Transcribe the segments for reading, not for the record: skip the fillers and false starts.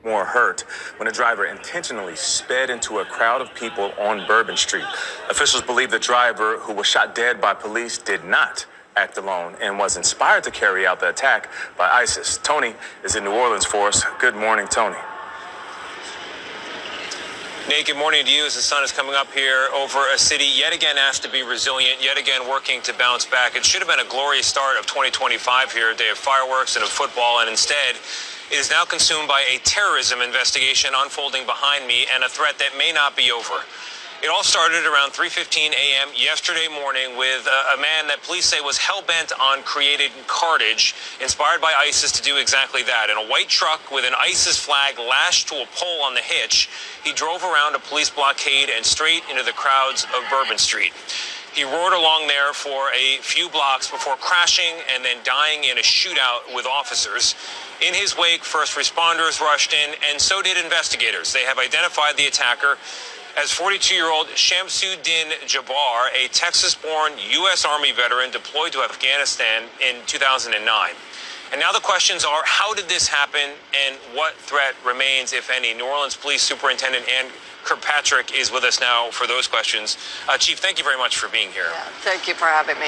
more hurt when a driver intentionally sped into a crowd of people on Bourbon Street. Officials believe the driver, who was shot dead by police, did not act alone and was inspired to carry out the attack by ISIS. Tony is in New Orleans for us. Good morning, Tony. Nate, good morning to you as the sun is coming up here over a city yet again asked to be resilient, yet again working to bounce back. It should have been a glorious start of 2025 here, a day of fireworks and of football, and instead it is now consumed by a terrorism investigation unfolding behind me and a threat that may not be over. It all started around 3:15 a.m. yesterday morning with a man that police say was hell-bent on creating carnage, inspired by ISIS to do exactly that. In a white truck with an ISIS flag lashed to a pole on the hitch, he drove around a police blockade and straight into the crowds of Bourbon Street. He roared along there for a few blocks before crashing and then dying in a shootout with officers. In his wake, first responders rushed in, and so did investigators. They have identified the attacker as 42-year-old Shamsuddin Jabbar, a Texas-born U.S. Army veteran deployed to Afghanistan in 2009. And now the questions are, how did this happen, and what threat remains, if any? New Orleans Police Superintendent Ann Kirkpatrick is with us now for those questions. Chief, thank you very much for being here. Yeah, thank you for having me.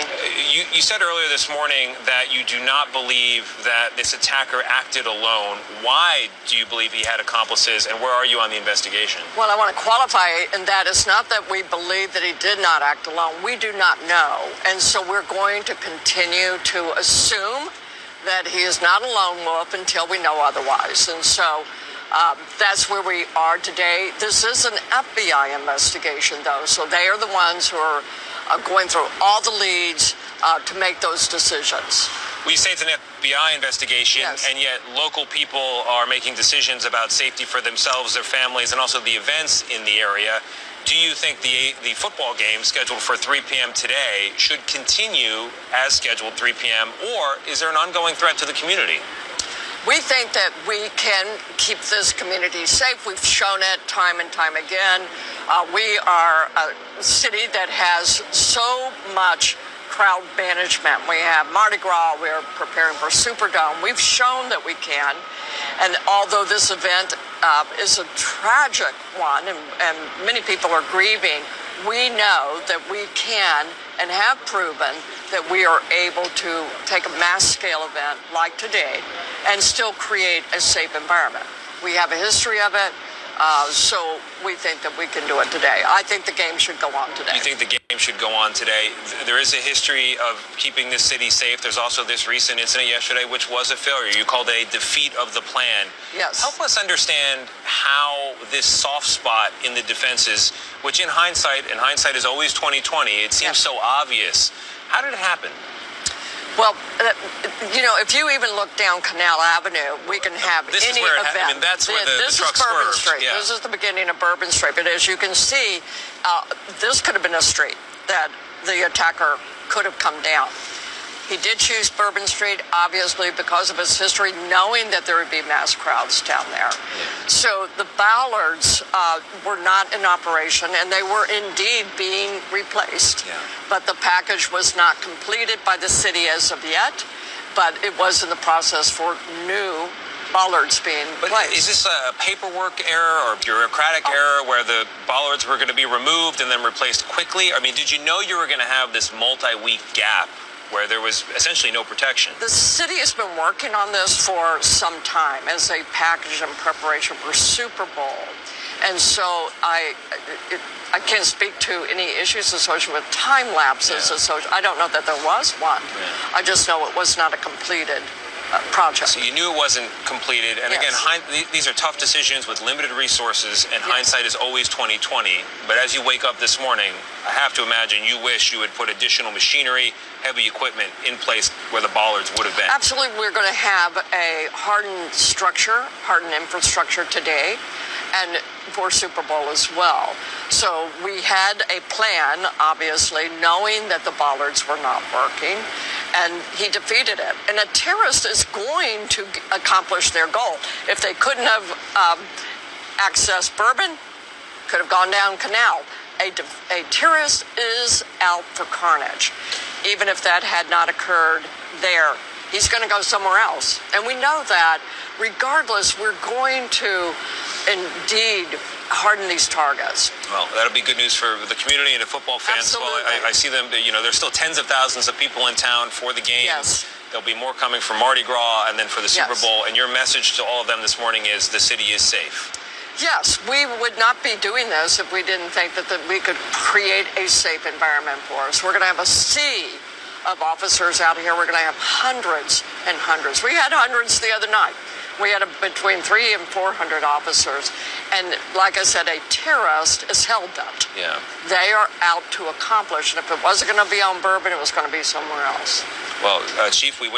You said earlier this morning that you do not believe that this attacker acted alone. Why do you believe he had accomplices, and where are you on the investigation? Well, I want to qualify, and that it's not that we believe that he did not act alone. We do not know, and so we're going to continue to assume that he is not a lone wolf until we know otherwise. And so that's where we are today. This is an FBI investigation, though, so they are the ones who are going through all the leads to make those decisions. Well, you say it's an FBI investigation, yes, and yet local people are making decisions about safety for themselves, their families, and also the events in the area. Do you think the football game scheduled for 3 p.m. today should continue as scheduled 3 p.m., or is there an ongoing threat to the community? We think that we can keep this community safe. We've shown it time and time again. We are a city that has so much crowd management. We have Mardi Gras. We're preparing for Superdome. We've shown that we can. And although this event is a tragic one, and many people are grieving, we know that we can and have proven that we are able to take a mass-scale event like today and still create a safe environment. We have a history of it, so we think that we can do it today. I think the game should go on today. You think the game should go on today? There is a history of keeping this city safe. There's also this recent incident yesterday, which was a failure. You called it a defeat of the plan. Yes. Help us understand how this soft spot in the defenses, which in hindsight is always 2020, it seems so obvious. How did it happen? Well, if you even look down Canal Avenue, we can have any event. That's where the truck is Bourbon swerved. Street. Yeah. This is the beginning of Bourbon Street. But as you can see, this could have been a street that the attacker could have come down. He did choose Bourbon Street, obviously, because of his history, knowing that there would be mass crowds down there. So the bollards were not in operation, and they were indeed being replaced. Yeah. But the package was not completed by the city as of yet, but it was in the process for new bollards being placed. Is this a paperwork error or bureaucratic error where the bollards were going to be removed and then replaced quickly? I mean, did you know you were going to have this multi-week gap where there was essentially no protection? The city has been working on this for some time as a package in preparation for Super Bowl. And so I can't speak to any issues associated with time lapses. I don't know that there was one. Yeah. I just know it was not a completed project. So you knew it wasn't completed, and Yes. again, these are tough decisions with limited resources, and hindsight is always 2020. But as you wake up this morning, I have to imagine you wish you had put additional machinery, heavy equipment in place where the bollards would have been. Absolutely, we're going to have a hardened structure, hardened infrastructure today, and for Super Bowl as well. So we had a plan, obviously, knowing that the bollards were not working, and he defeated it. And a terrorist is going to accomplish their goal. If they couldn't have accessed Bourbon, could have gone down Canal. A terrorist is out for carnage. Even if that had not occurred there, he's going to go somewhere else. And we know that regardless, we're going to indeed harden these targets. Well, that'll be good news for the community and the football fans. Absolutely. Well, I see them, there's still tens of thousands of people in town for the game. Yes. There'll be more coming for Mardi Gras and then for the Super Yes. Bowl. And your message to all of them this morning is the city is safe. Yes, we would not be doing this if we didn't think that we could create a safe environment for us. We're going to have a sea of officers out here. We're going to have hundreds and hundreds. We had hundreds the other night. We had between 300 and 400 officers. And like I said, a terrorist is hell-bent. Yeah. They are out to accomplish. And if it wasn't going to be on Bourbon, it was going to be somewhere else. Well, Chief, we wish